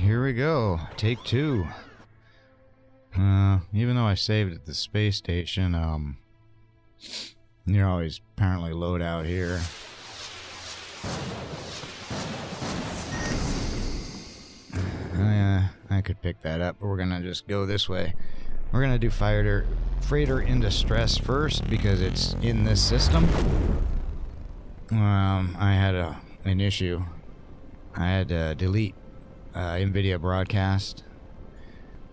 here we go. Take 2. Even though I saved at the space station, you're always apparently load out here. Yeah, I could pick that up, but we're gonna just go this way. We're gonna do freighter in distress first because it's in this system. I had an issue. I had to delete NVIDIA broadcast,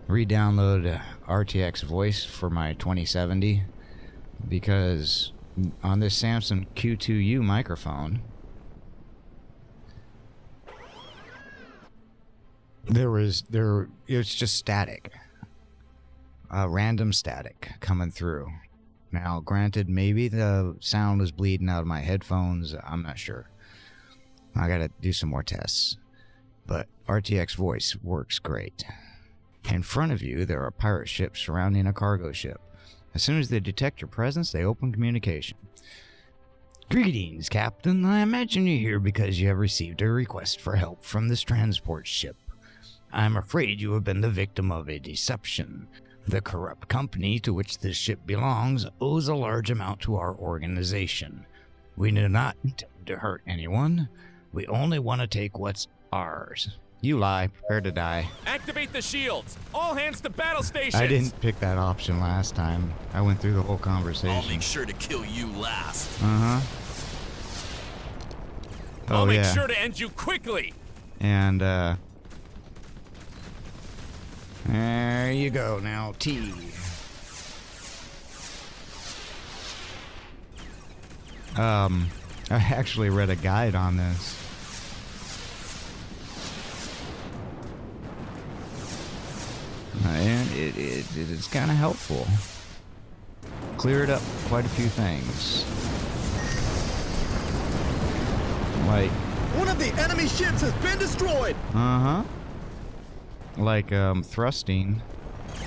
re-download RTX voice for my 2070 because on this Samsung Q2U microphone it's just static, random static coming through. Now granted, maybe the sound was bleeding out of my headphones, I'm not sure. I gotta do some more tests, but RTX voice works great. In front of you, there are pirate ships surrounding a cargo ship. As soon as they detect your presence, they open communication. Greetings, Captain. I imagine you're here because you have received a request for help from this transport ship. I'm afraid you have been the victim of a deception. The corrupt company to which this ship belongs owes a large amount to our organization. We do not intend to hurt anyone. We only want to take what's ours. You lie. Prepare to die. Activate the shields. All hands to battle stations. I didn't pick that option last time. I went through the whole conversation. I'll make sure to kill you last. Uh-huh. I'll make sure to end you quickly. And, there you go. Now, T. I actually read a guide on this. And it is kind of helpful. Cleared up quite a few things. Like... one of the enemy ships has been destroyed! Uh-huh. Like, thrusting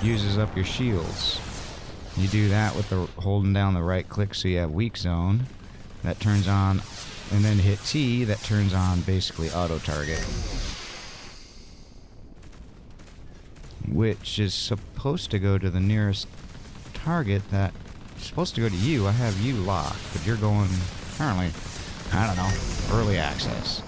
uses up your shields. You do that with the holding down the right click so you have weak zone. That turns on, and then hit T, that turns on basically auto target. Which is supposed to go to the nearest target that is supposed to go to you. I have you locked, but you're going, apparently, I don't know, early access.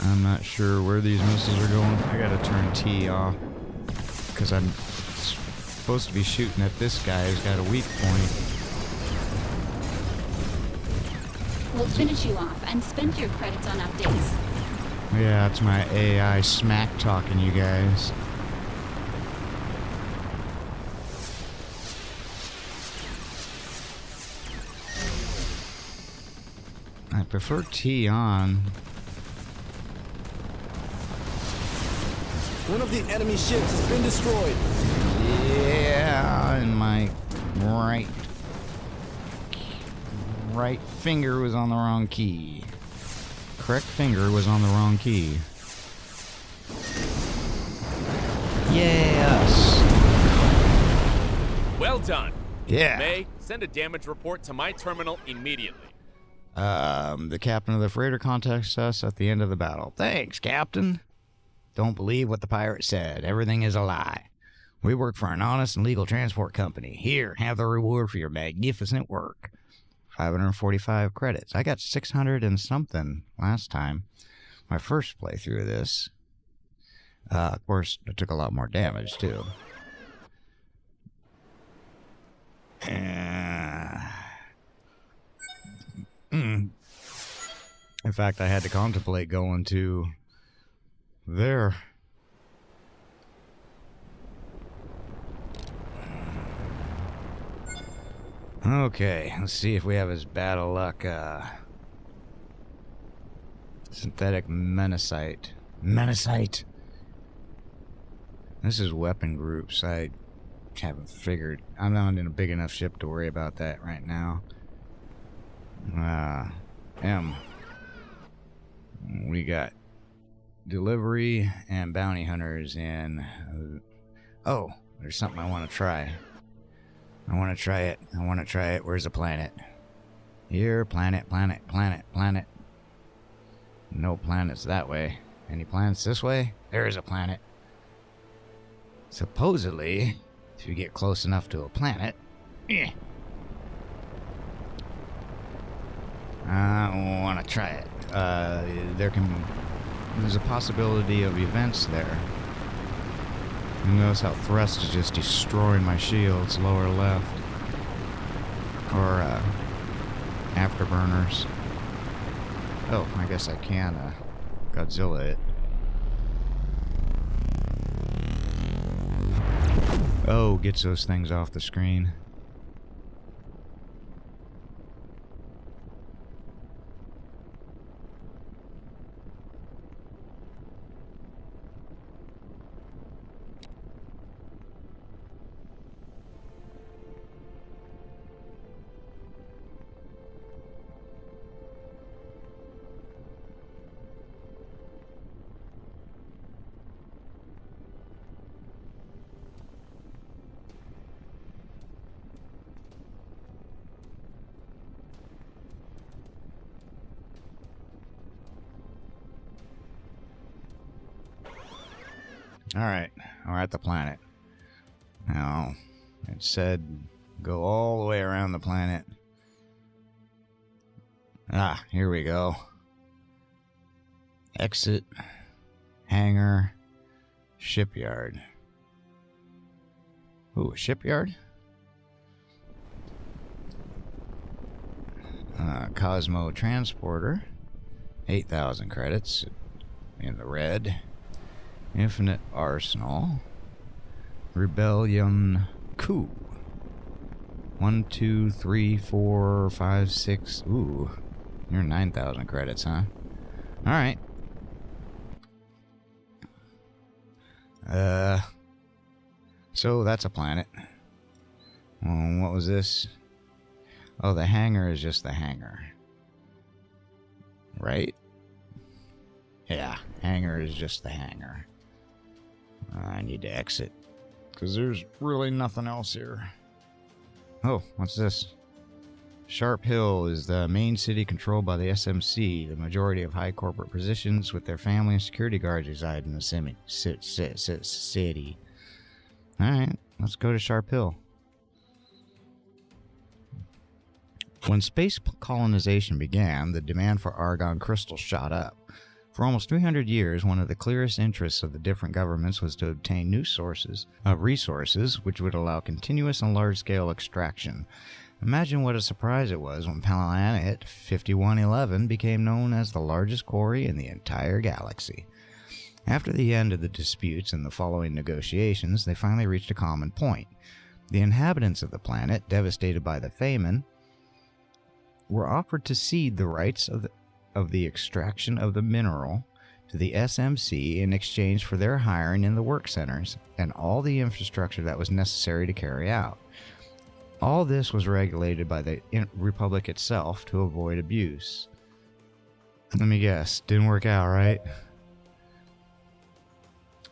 I'm not sure where these missiles are going. I gotta turn T off because I'm supposed to be shooting at this guy who's got a weak point. We'll finish you off and spend your credits on updates. Yeah, it's my AI smack talking you guys. I prefer T on. One of the enemy ships has been destroyed. Yeah, and my right finger was on the wrong key. Correct finger was on the wrong key. Yes. Well done. Yeah. May, send a damage report to my terminal immediately. The captain of the freighter contacts us at the end of the battle. Thanks, Captain. Don't believe what the pirate said. Everything is a lie. We work for an honest and legal transport company. Here, have the reward for your magnificent work. 545 credits. I got 600 and something last time. My first playthrough of this. Of course, it took a lot more damage, too. In fact, I had to contemplate going to there. Okay, let's see if we have his battle luck. Synthetic Menacite. This is weapon groups. I haven't figured. I'm not in a big enough ship to worry about that right now. M. We got delivery and bounty hunters in. Oh, there's something I want to try. I want to try it. Where's the planet? Here, planet. No planets that way. Any planets this way? There is a planet. Supposedly, if you get close enough to a planet... I want to try it. There's a possibility of events there. You notice how thrust is just destroying my shields, lower left. Or, afterburners. Oh, I guess I can, Godzilla it. Oh, gets those things off the screen. Alright, we're at the planet. Now, it said go all the way around the planet. Ah, here we go. Exit, hangar, shipyard. Ooh, a shipyard? Cosmo Transporter, 8,000 credits in the red. Infinite Arsenal. Rebellion Coup. 1, 2, 3, 4, 5, 6. Ooh, you're 9,000 credits, huh? Alright. So that's a planet. What was this? Oh, the hangar is just the hangar. Right? Yeah, hangar is just the hangar. I need to exit, because there's really nothing else here. Oh, what's this? Sharp Hill is the main city controlled by the SMC. The majority of high corporate positions with their family and security guards reside in the city. Alright, let's go to Sharp Hill. When space colonization began, the demand for argon crystals shot up. For almost 300 years, one of the clearest interests of the different governments was to obtain new sources of resources which would allow continuous and large-scale extraction. Imagine what a surprise it was when Planet 5111 became known as the largest quarry in the entire galaxy. After the end of the disputes and the following negotiations, they finally reached a common point. The inhabitants of the planet, devastated by the famine, were offered to cede the rights of the extraction of the mineral to the SMC in exchange for their hiring in the work centers and all the infrastructure that was necessary to carry out. All this was regulated by the Republic itself to avoid abuse. Let me guess, didn't work out, right?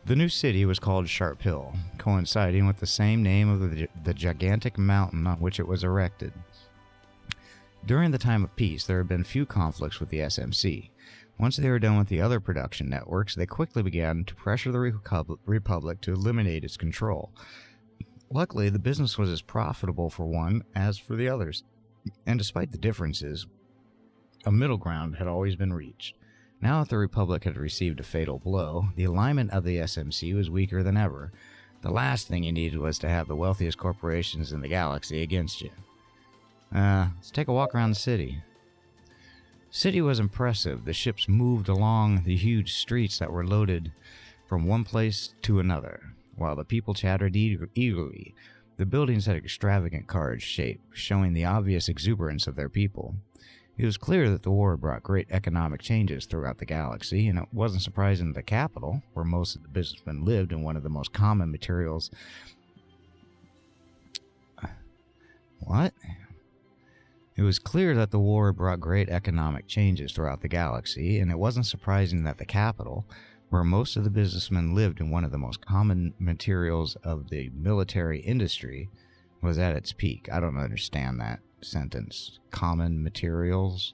The new city was called Sharp Hill, coinciding with the same name of the gigantic mountain on which it was erected. During the time of peace, there had been few conflicts with the SMC. Once they were done with the other production networks, they quickly began to pressure the Republic to eliminate its control. Luckily, the business was as profitable for one as for the others, and despite the differences, a middle ground had always been reached. Now that the Republic had received a fatal blow, the alignment of the SMC was weaker than ever. The last thing you needed was to have the wealthiest corporations in the galaxy against you. Let's take a walk around the city. City was impressive. The ships moved along the huge streets that were loaded from one place to another, while the people chattered eagerly. The buildings had extravagant carved shape, showing the obvious exuberance of their people. It was clear that the war brought great economic changes throughout the galaxy, and it wasn't surprising that the capital, where most of the businessmen lived, and one of the most common materials What? It was clear that the war brought great economic changes throughout the galaxy, and it wasn't surprising that the capital, where most of the businessmen lived in one of the most common materials of the military industry, was at its peak. I don't understand that sentence. Common materials?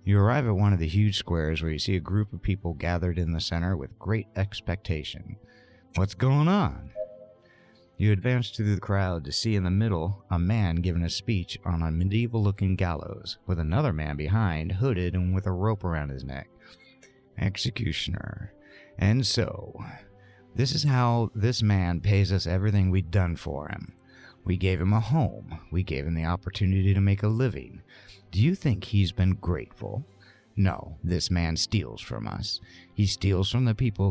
You arrive at one of the huge squares where you see a group of people gathered in the center with great expectation. What's going on? You advance through the crowd to see in the middle a man giving a speech on a medieval-looking gallows, with another man behind, hooded and with a rope around his neck. Executioner. And so, this is how this man pays us everything we've done for him. We gave him a home. We gave him the opportunity to make a living. Do you think he's been grateful? No, this man steals from us. He steals from the people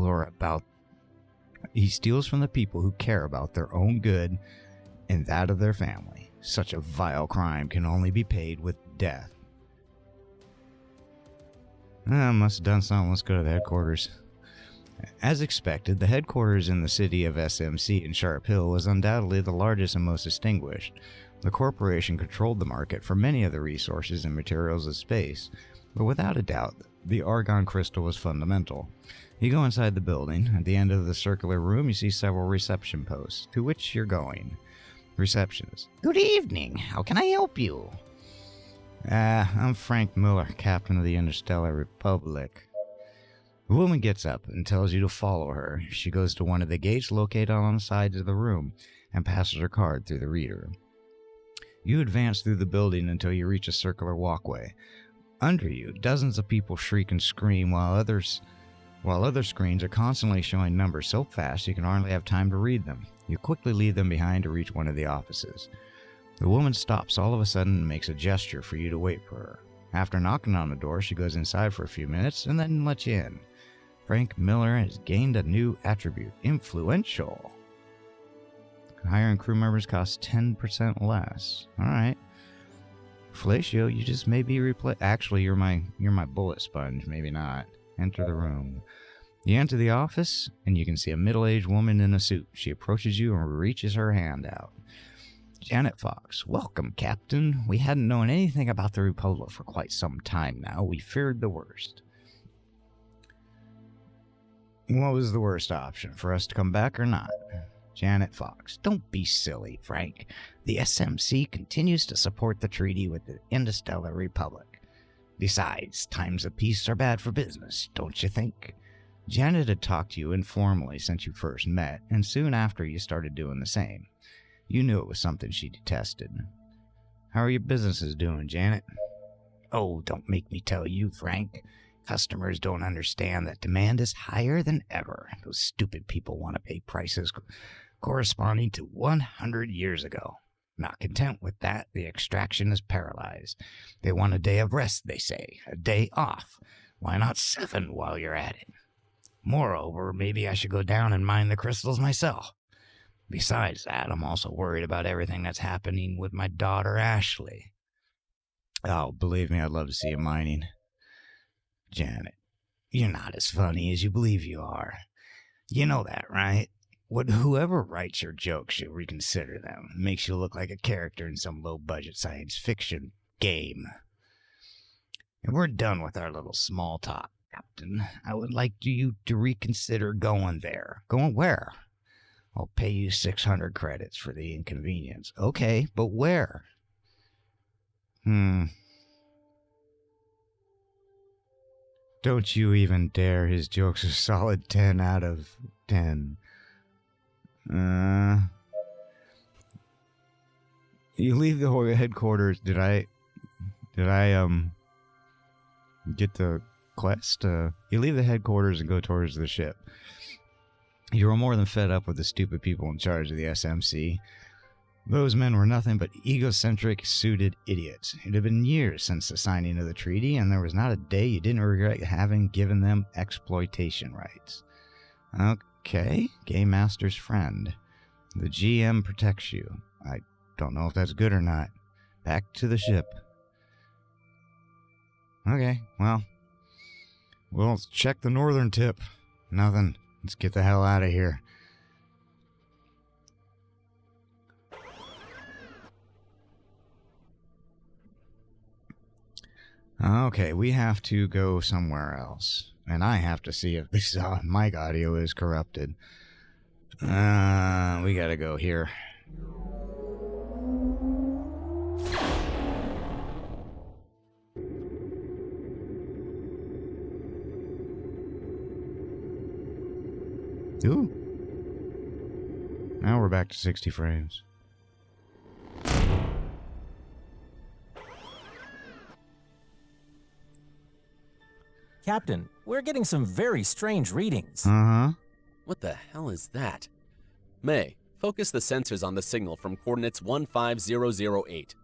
who care about their own good and that of their family. Such a vile crime can only be paid with death. Must have done something. Let's go to the headquarters. As expected, the headquarters in the city of SMC in Sharp Hill was undoubtedly the largest and most distinguished. The corporation controlled the market for many of the resources and materials of space, but without a doubt, the argon crystal was fundamental. You go inside the building. At the end of the circular room, you see several reception posts, to which you're going. Receptionist. Good evening. How can I help you? I'm Frank Miller, captain of the Interstellar Republic. The woman gets up and tells you to follow her. She goes to one of the gates located on the sides of the room and passes her card through the reader. You advance through the building until you reach a circular walkway. Under you, dozens of people shriek and scream while other screens are constantly showing numbers so fast you can hardly have time to read them. You quickly leave them behind to reach one of the offices. The woman stops all of a sudden and makes a gesture for you to wait for her. After knocking on the door, she goes inside for a few minutes and then lets you in. Frank Miller has gained a new attribute, influential. Hiring crew members costs 10% less. Alright. Fellatio, you just may be replaced. Actually, you're my bullet sponge. Maybe not. Enter the room. You enter the office, and you can see a middle-aged woman in a suit. She approaches you and reaches her hand out. Janet Fox. Welcome, Captain. We hadn't known anything about the Republic for quite some time now. We feared the worst. What was the worst option? For us to come back or not? Janet Fox. Don't be silly, Frank. The SMC continues to support the treaty with the Interstellar Republic. Besides, times of peace are bad for business, don't you think? Janet had talked to you informally since you first met, and soon after you started doing the same. You knew it was something she detested. How are your businesses doing, Janet? Oh, don't make me tell you, Frank. Customers don't understand that demand is higher than ever. Those stupid people want to pay prices corresponding to 100 years ago. Not content with that, the extraction is paralyzed. They want a day of rest, they say. A day off. Why not 7 while you're at it? Moreover, maybe I should go down and mine the crystals myself. Besides that, I'm also worried about everything that's happening with my daughter, Ashley. Oh, believe me, I'd love to see you mining. Janet, you're not as funny as you believe you are. You know that, right? Whoever writes your jokes should reconsider them. Makes you look like a character in some low-budget science fiction game. And we're done with our little small talk, Captain. I would like you to reconsider going there. Going where? I'll pay you 600 credits for the inconvenience. Okay, but where? Don't you even dare. His jokes are solid 10 out of 10. You leave the headquarters. Did I get the quest? You leave the headquarters and go towards the ship. You were more than fed up with the stupid people in charge of the SMC. Those men were nothing but egocentric, suited idiots. It had been years since the signing of the treaty, and there was not a day you didn't regret having given them exploitation rights. Okay, Game Master's friend. The GM protects you. I don't know if that's good or not. Back to the ship. Okay, well, we'll check the northern tip. Nothing. Let's get the hell out of here. Okay, we have to go somewhere else. And I have to see if this mic audio is corrupted. We gotta go here. Ooh. Now we're back to 60 frames. Captain, we're getting some very strange readings. Uh-huh. What the hell is that? May, focus the sensors on the signal from coordinates 15008.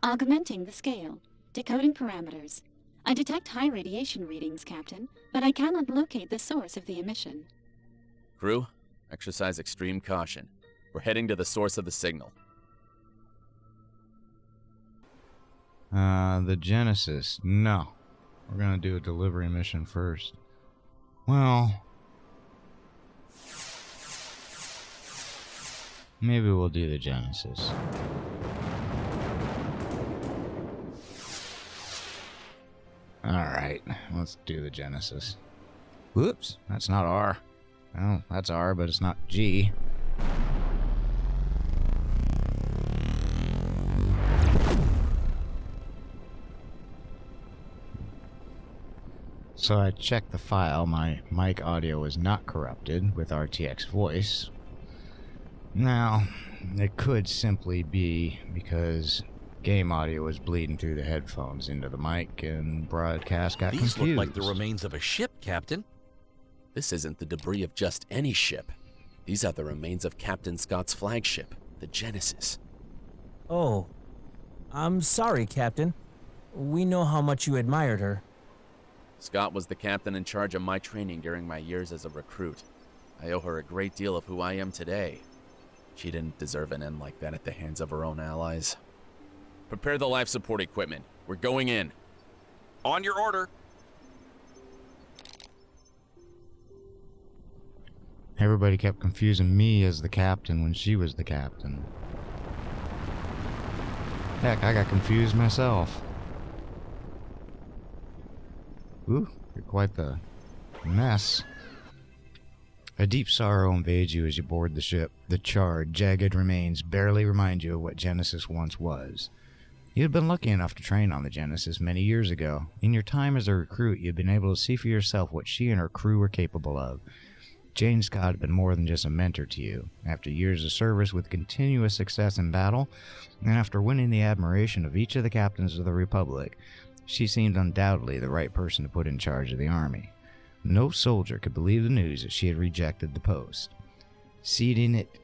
Augmenting the scale. Decoding parameters. I detect high radiation readings, Captain, but I cannot locate the source of the emission. Crew, exercise extreme caution. We're heading to the source of the signal. The Genesis. No. We're gonna do a delivery mission first. Well, maybe we'll do the Genesis. Alright, let's do the Genesis. Whoops, that's not R. Oh, that's R, but it's not G. So I checked the file. My mic audio is not corrupted with RTX voice. Now, it could simply be because game audio was bleeding through the headphones into the mic and broadcast got These confused. look like the remains of a ship, Captain. This isn't the debris of just any ship. These are the remains of Captain Scott's flagship, the Genesis. Oh, I'm sorry, Captain. We know how much you admired her. Scott was the captain in charge of my training during my years as a recruit. I owe her a great deal of who I am today. She didn't deserve an end like that at the hands of her own allies. Prepare the life support equipment. We're going in. On your order. Everybody kept confusing me as the captain when she was the captain. Heck, I got confused myself. Ooh, you're quite the mess. A deep sorrow invades you as you board the ship. The charred, jagged remains barely remind you of what Genesis once was. You had been lucky enough to train on the Genesis many years ago. In your time as a recruit, you had been able to see for yourself what she and her crew were capable of. Jane Scott had been more than just a mentor to you. After years of service with continuous success in battle, and after winning the admiration of each of the captains of the Republic, she seemed undoubtedly the right person to put in charge of the army. No soldier could believe the news that she had rejected the post, ceding it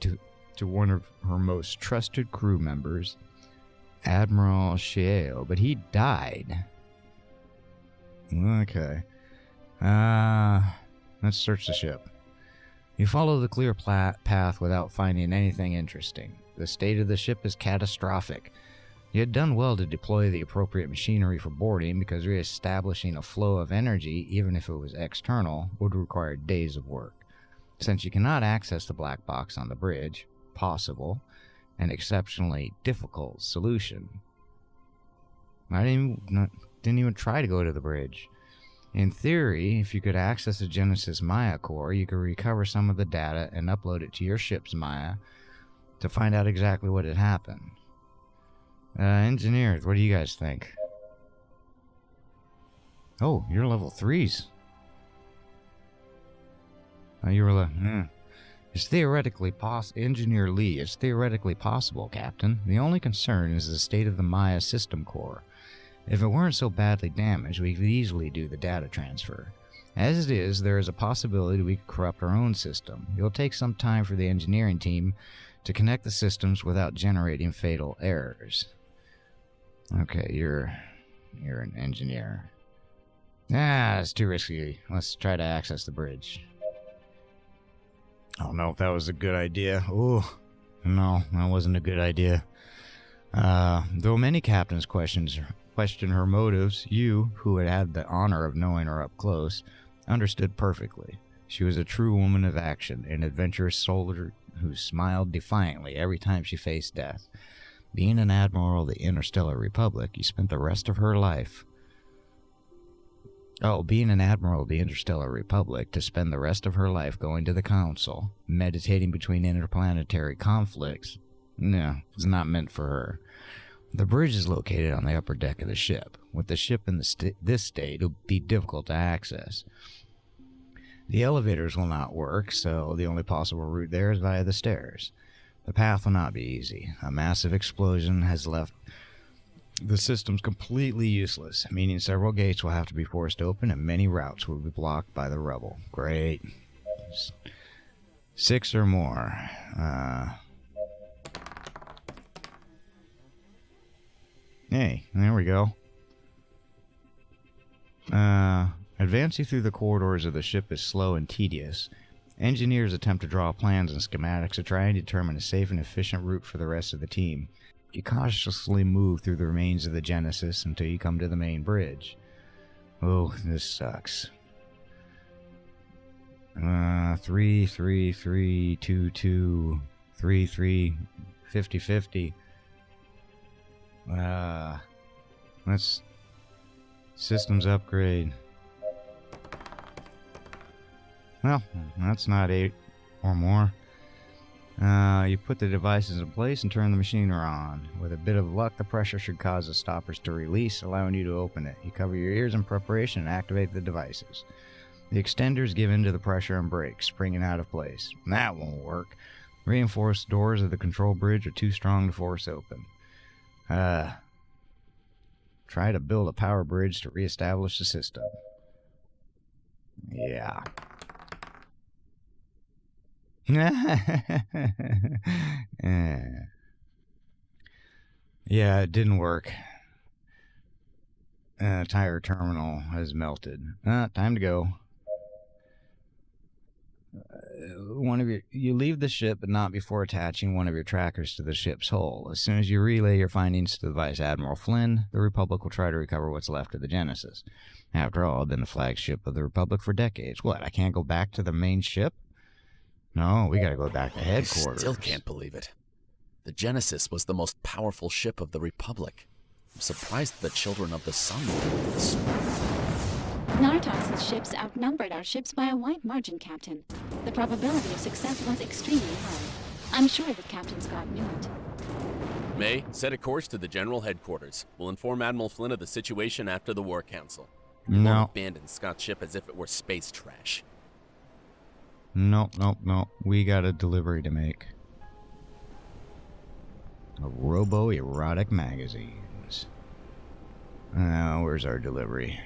to one of her most trusted crew members, Admiral Shieo, but he died. Okay. Let's search the ship. You follow the clear path without finding anything interesting. The state of the ship is catastrophic. You had done well to deploy the appropriate machinery for boarding because re-establishing a flow of energy, even if it was external, would require days of work. Since you cannot access the black box on the bridge, possible, an exceptionally difficult solution. I didn't even try to go to the bridge. In theory, if you could access the Genesis Maya core, you could recover some of the data and upload it to your ship's Maya to find out exactly what had happened. Engineers, what do you guys think? Oh, you're level 3s. Oh, you were It's theoretically Engineer Lee, it's theoretically possible, Captain. The only concern is the state of the Maya system core. If it weren't so badly damaged, we could easily do the data transfer. As it is, there is a possibility we could corrupt our own system. It'll take some time for the engineering team to connect the systems without generating fatal errors. Okay, you're an engineer. It's too risky. Let's try to access the bridge. I don't know if that was a good idea. Ooh, no, that wasn't a good idea. Though many captains question her motives, you, who had had the honor of knowing her up close, understood perfectly. She was a true woman of action, an adventurous soldier who smiled defiantly every time she faced death. Being an admiral of the Interstellar Republic, you spent the rest of her life Oh, being an admiral of the Interstellar Republic to spend the rest of her life going to the Council, meditating between interplanetary conflicts, no, it's not meant for her. The bridge is located on the upper deck of the ship. With the ship in this state, it'll be difficult to access. The elevators will not work, so the only possible route there is via the stairs. The path will not be easy. A massive explosion has left the system's completely useless, meaning several gates will have to be forced open and many routes will be blocked by the rubble. Great. 6 or more. Hey, there we go. Advancing through the corridors of the ship is slow and tedious. Engineers attempt to draw plans and schematics to try and determine a safe and efficient route for the rest of the team. You cautiously move through the remains of the Genesis until you come to the main bridge. Oh, this sucks. 3, 3, 3, 2, 2, 3, 3, 50, 50. Let's systems upgrade. Well, that's not 8 or more. You put the devices in place and turn the machinery on. With a bit of luck, the pressure should cause the stoppers to release, allowing you to open it. You cover your ears in preparation and activate the devices. The extenders give in to the pressure and break, springing out of place. That won't work. Reinforced doors of the control bridge are too strong to force open. Try to build a power bridge to reestablish the system. Yeah. Yeah, it didn't work. Tire terminal has melted. Time to go. You leave the ship, but not before attaching one of your trackers to the ship's hull. As soon as you relay your findings to the Vice Admiral Flynn, the Republic will try to recover what's left of the Genesis. After all, I've been the flagship of the Republic for decades. What, I can't go back to the main ship? No, we gotta go back to headquarters. I still can't believe it. The Genesis was the most powerful ship of the Republic. I'm surprised the Children of the Sun were this. Nartos' ships outnumbered our ships by a wide margin, Captain. The probability of success was extremely high. I'm sure that Captain Scott knew it. May, set a course to the General Headquarters. We'll inform Admiral Flynn of the situation after the War Council. We won't abandon Scott's ship as if it were space trash. Nope. We got a delivery to make. A robo-erotic magazines. Where's our delivery?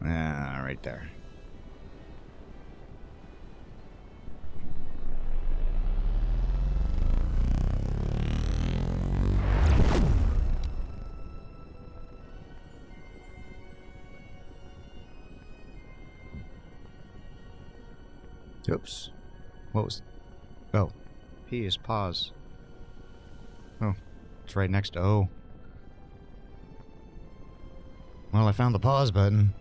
Right there. Oops. What was... Oh. P is pause. Oh. It's right next to O. Well, I found the pause button.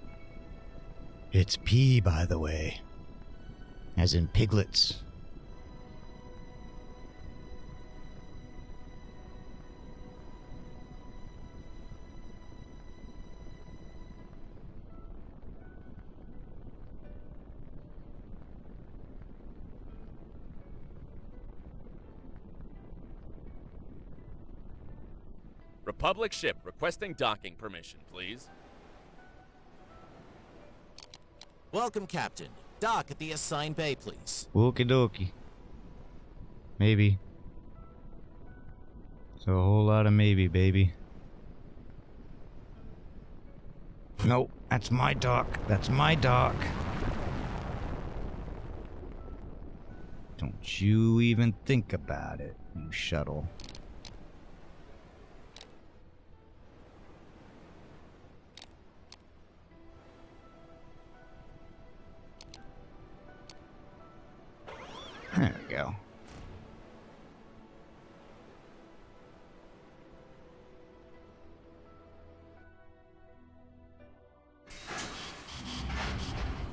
It's P, by the way. As in piglets. Republic ship requesting docking permission, please. Welcome, Captain. Dock at the assigned bay, please. Okie dokie. Maybe. It's a whole lot of maybe, baby. Nope, that's my dock. That's my dock. Don't you even think about it, you shuttle. There we go.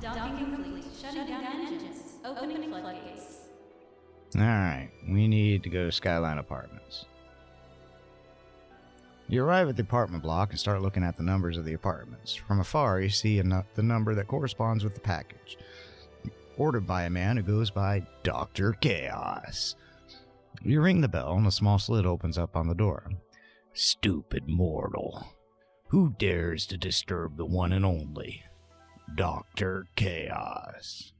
Docking complete. Shutting down engines. Opening floodgates. Alright, we need to go to Skyline Apartments. You arrive at the apartment block and start looking at the numbers of the apartments. From afar, you see the number that corresponds with the package, ordered by a man who goes by Dr. Chaos. You ring the bell and a small slit opens up on the door. Stupid mortal. Who dares to disturb the one and only Dr. Chaos?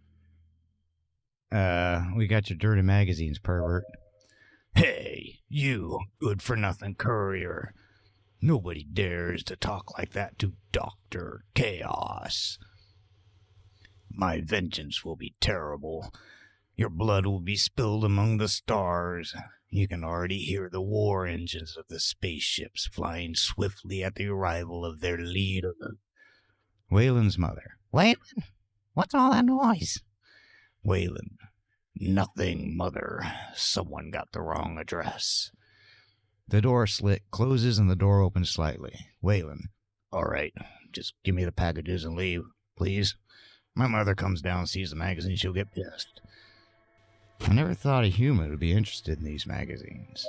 We got your dirty magazines, pervert. Hey, you good-for-nothing courier. Nobody dares to talk like that to Dr. Chaos. My vengeance will be terrible. Your blood will be spilled among the stars. You can already hear the war engines of the spaceships flying swiftly at the arrival of their leader. Waylon's mother. Waylon? What's all that noise? Waylon. Nothing, mother. Someone got the wrong address. The door slit closes and the door opens slightly. Waylon. All right, just give me the packages and leave, please. My mother comes down and sees the magazine, she'll get pissed. I never thought a human would be interested in these magazines.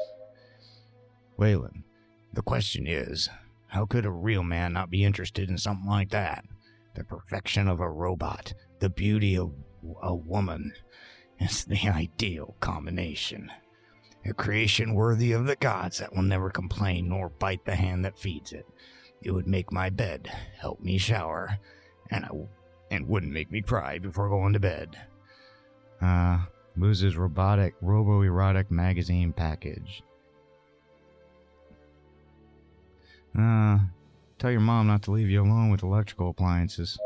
Waylon. The question is, how could a real man not be interested in something like that? The perfection of a robot, the beauty of a woman. It's the ideal combination. A creation worthy of the gods that will never complain nor bite the hand that feeds it. It would make my bed, help me shower, and wouldn't make me cry before going to bed. Loses robo-erotic magazine package. Tell your mom not to leave you alone with electrical appliances.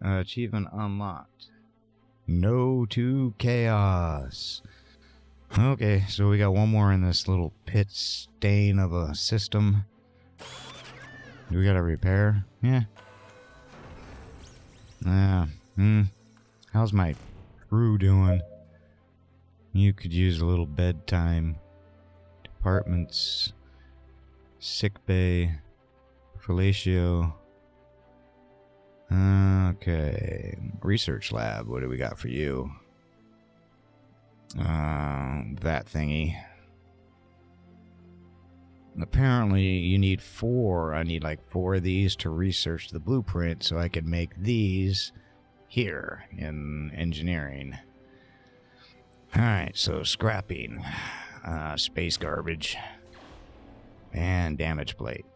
Achievement unlocked. No to chaos. Okay, so we got one more in this little pit stain of a system. Do we gotta repair? Yeah. How's my crew doing? You could use a little bedtime. Departments. Sick bay. Fellatio. Okay. Research lab. What do we got for you? That thingy. Apparently you need 4. I need like 4 of these to research the blueprint so I could make these here in engineering. Alright, so scrapping. Space garbage. And damage plate.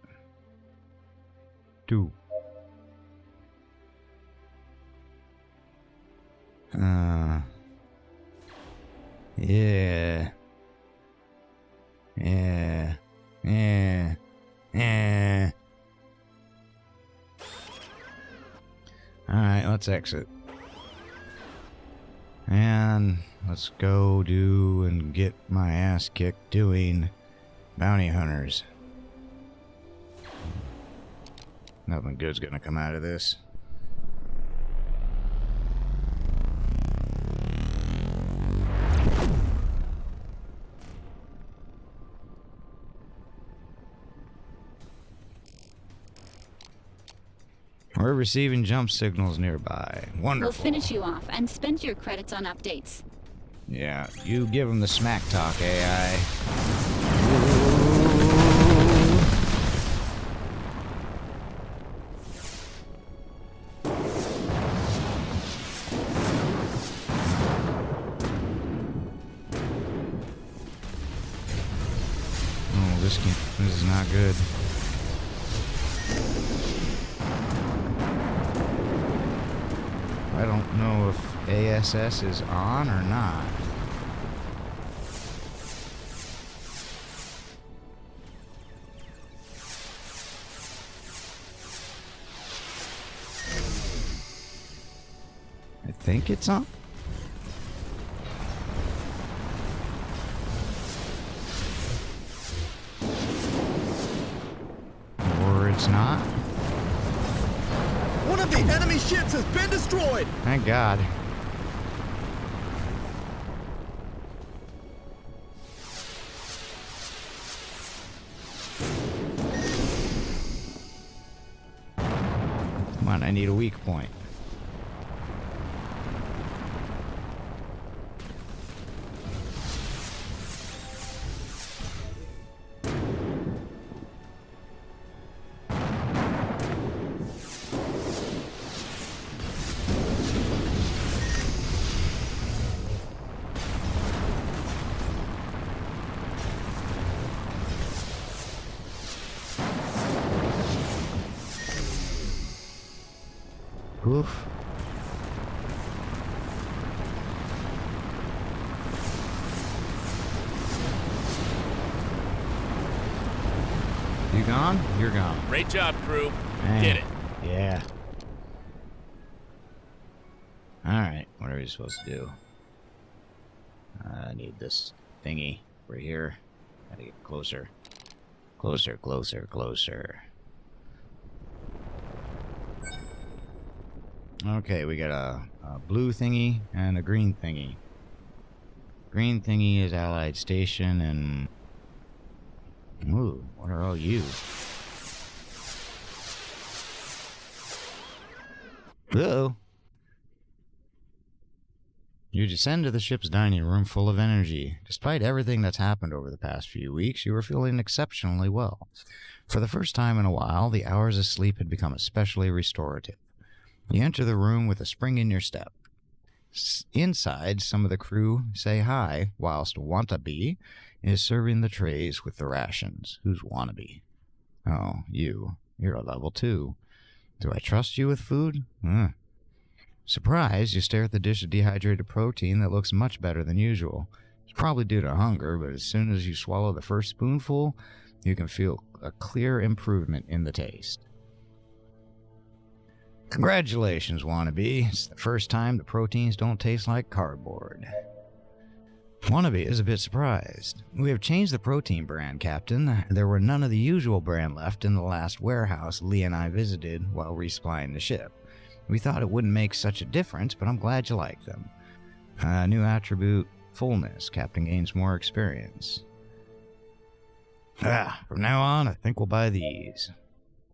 2. Yeah. Alright, let's exit. And let's go do and get my ass kicked doing bounty hunters. Nothing good's gonna come out of this. We're receiving jump signals nearby. Wonderful. We'll finish you off and spend your credits on updates. Yeah, you give them the smack talk, AI. Oh, this is not good. I don't know if ASS is on or not. I think it's on. Or it's not. One of the enemy ships has been destroyed! Thank God. Come on, I need a weak point. Oof. You gone? You're gone. Great job, crew. Man. Did it. Yeah. Alright, what are we supposed to do? I need this thingy right here. Gotta get closer. Closer, closer, closer. Okay, we got a blue thingy and a green thingy. Green thingy is Allied Station and... Ooh, what are all you? Uh-oh. You descend to the ship's dining room full of energy. Despite everything that's happened over the past few weeks, you were feeling exceptionally well. For the first time in a while, the hours of sleep had become especially restorative. You enter the room with a spring in your step. Inside, some of the crew say hi, whilst Wannabe is serving the trays with the rations. Who's Wannabe? Oh, you. You're a level 2. Do I trust you with food? Surprised, you stare at the dish of dehydrated protein that looks much better than usual. It's probably due to hunger, but as soon as you swallow the first spoonful, you can feel a clear improvement in the taste. Congratulations, Wannabe. It's the first time the proteins don't taste like cardboard. Wannabe is a bit surprised. We have changed the protein brand, Captain. There were none of the usual brand left in the last warehouse Lee and I visited while resupplying the ship. We thought it wouldn't make such a difference, but I'm glad you like them. New attribute, fullness. Captain gains more experience. From now on, I think we'll buy these.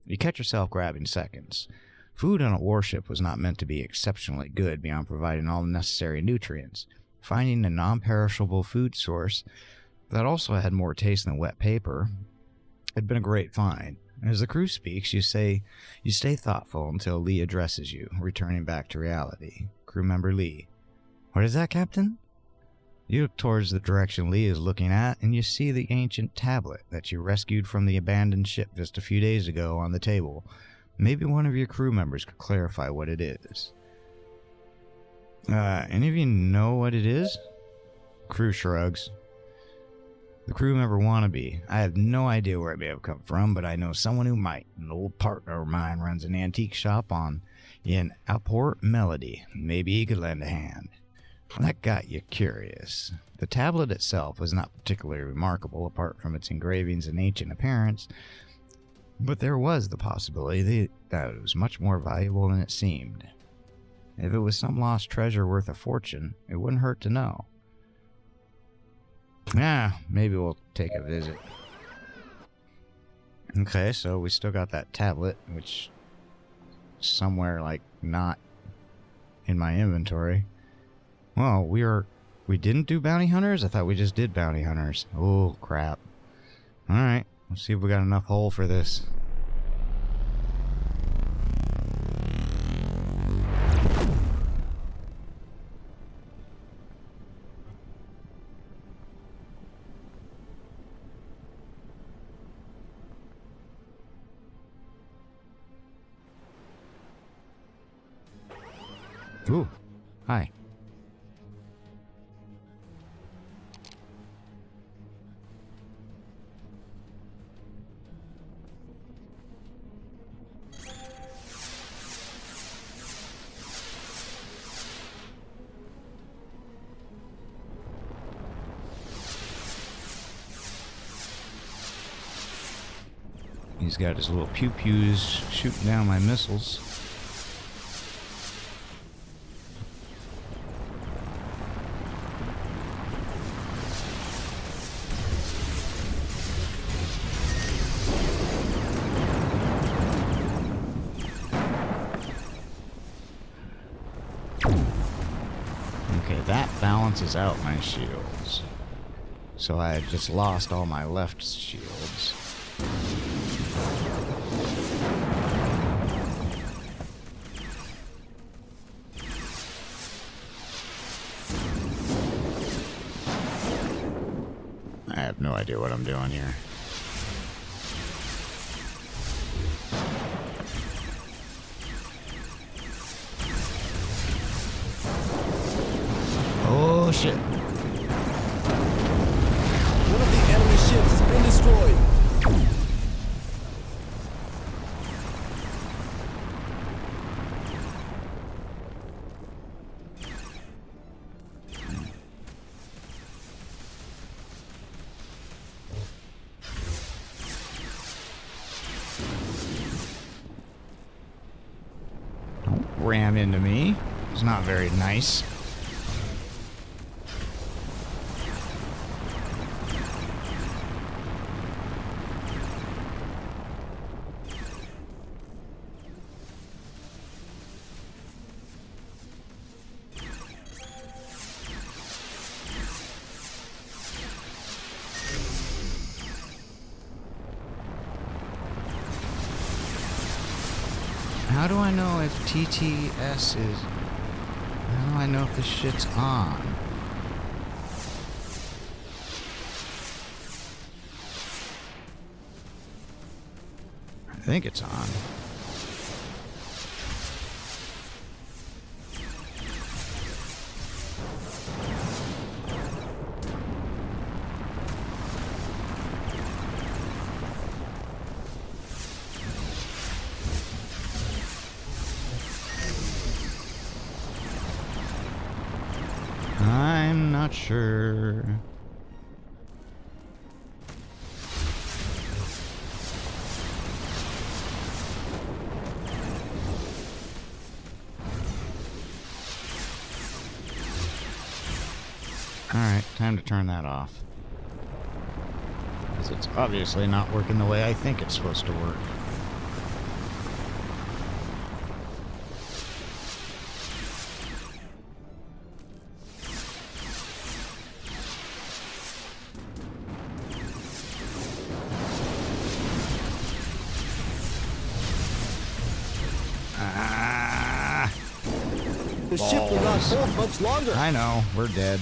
You catch yourself grabbing seconds. Food on a warship was not meant to be exceptionally good beyond providing all the necessary nutrients. Finding a non-perishable food source that also had more taste than wet paper had been a great find. As the crew speaks, you stay thoughtful until Lee addresses you, returning back to reality. Crew member Lee. What is that, Captain? You look towards the direction Lee is looking at, and you see the ancient tablet that you rescued from the abandoned ship just a few days ago on the table. Maybe one of your crew members could clarify what it is. Any of you know what it is? Crew shrugs. The crew member Wannabe. I have no idea where it may have come from, but I know someone who might. An old partner of mine runs an antique shop in Port Melody. Maybe he could lend a hand. That got you curious. The tablet itself was not particularly remarkable, apart from its engravings and ancient appearance, but there was the possibility that it was much more valuable than it seemed. If it was some lost treasure worth a fortune, it wouldn't hurt to know. Maybe we'll take a visit. Okay, so we still got that tablet, which is somewhere, not in my inventory. Well, we didn't do bounty hunters? I thought we just did bounty hunters. Oh, crap. Alright, let's see if we got enough hole for this. Ooh, hi. He's got his little pew-pews shooting down my missiles. Okay, that balances out my shields. So I just lost all my left shields. I have no idea what I'm doing here. ram into me. It's not very nice. How do I know if TTS is... How do I know if this shit's on? I think it's on. I'm not sure. Alright, time to turn that off. Because it's obviously not working the way I think it's supposed to work. The ship will not hold much longer. I know, we're dead.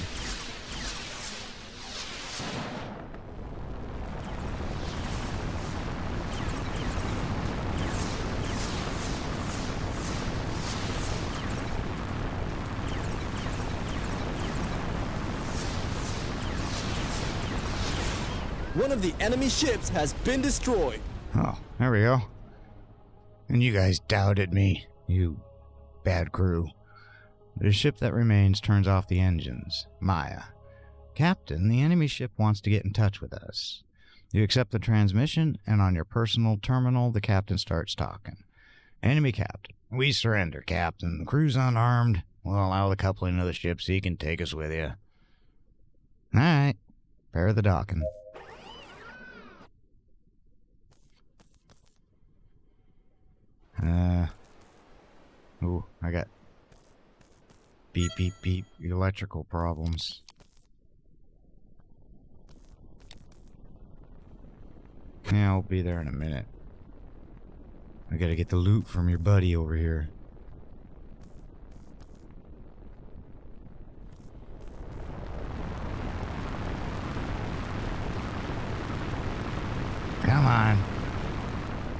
One of the enemy ships has been destroyed. Oh, there we go. And you guys doubted me, you bad crew. The ship that remains turns off the engines. Maya. Captain, the enemy ship wants to get in touch with us. You accept the transmission, and on your personal terminal, the captain starts talking. Enemy captain. We surrender, Captain. The crew's unarmed. We'll allow the coupling of the ship so you can take us with you. Alright. Prepare the docking. Ooh, I got beep, beep, beep, electrical problems. Yeah, I'll be there in a minute. I gotta get the loot from your buddy over here. Come on.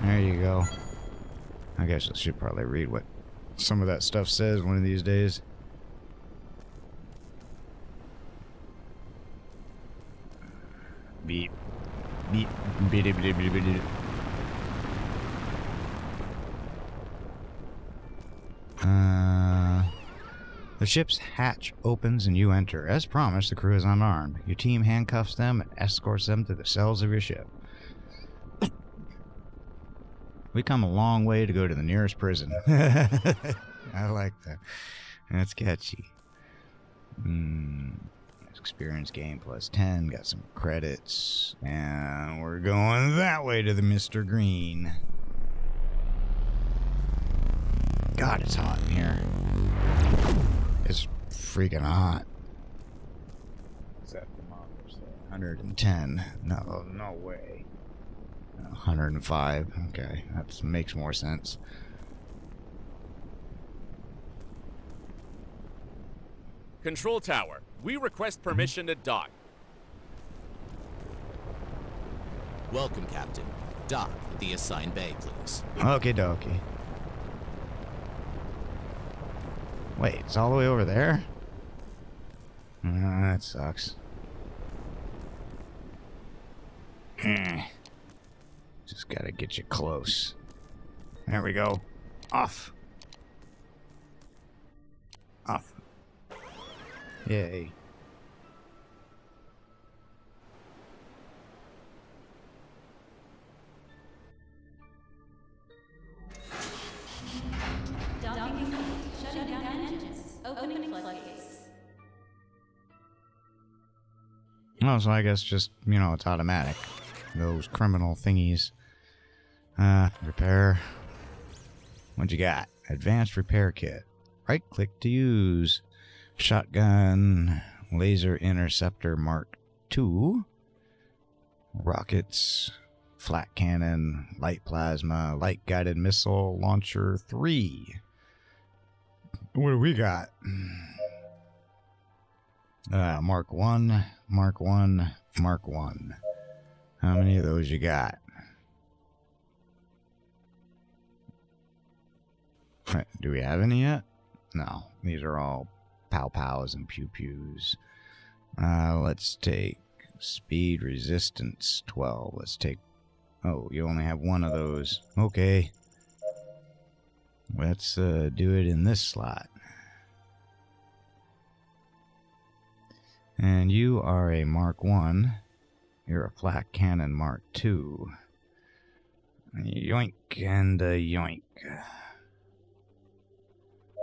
There you go. I guess I should probably read what some of that stuff says one of these days. Beep. Beep. Beep. Beep. Beep. Beep. Beep. The ship's hatch opens and you enter. As promised, the crew is unarmed. Your team handcuffs them and escorts them to the cells of your ship. We come a long way to go to the nearest prison. I like that. That's catchy. Experience gain plus 10. Got some credits. And we're going that way to the Mr. Green. God, it's hot in here. It's freaking hot. What's that thermometer say? 110. No way. 105. Okay, that makes more sense. Control tower, we request permission to dock. Welcome, Captain. Dock at the assigned bay, please. Okie dokie. Wait, it's all the way over there? That sucks. Just gotta get you close. There we go. Off. Off. Yay. Docking complete. Oh, so I guess just, it's automatic. Those criminal thingies. Repair. What you got? Advanced repair kit. Right click to use. Shotgun. Laser interceptor Mark II. Rockets. Flat cannon. Light plasma. Light guided missile launcher 3. What do we got? Mark 1, Mark 1, Mark 1. How many of those you got? Do we have any yet? No. These are all pow-pows and pew-pews. Let's take speed resistance 12. Let's take... Oh, you only have one of those. Okay. Let's do it in this slot. And you are a Mark 1. You're a flat cannon Mark 2. Yoink and a yoink.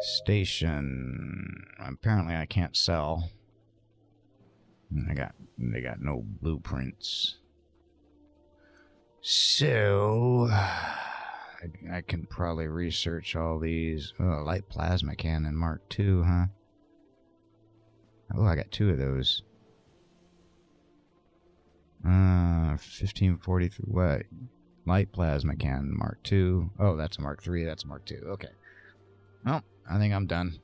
Station. Apparently I can't sell. They got no blueprints. So I can probably research all these. Oh, light plasma cannon Mark 2, huh? Oh, I got 2 of those. 1543. What? Light plasma cannon Mark 2. Oh, that's a Mark 3. That's a Mark 2. Okay. Well, I think I'm done.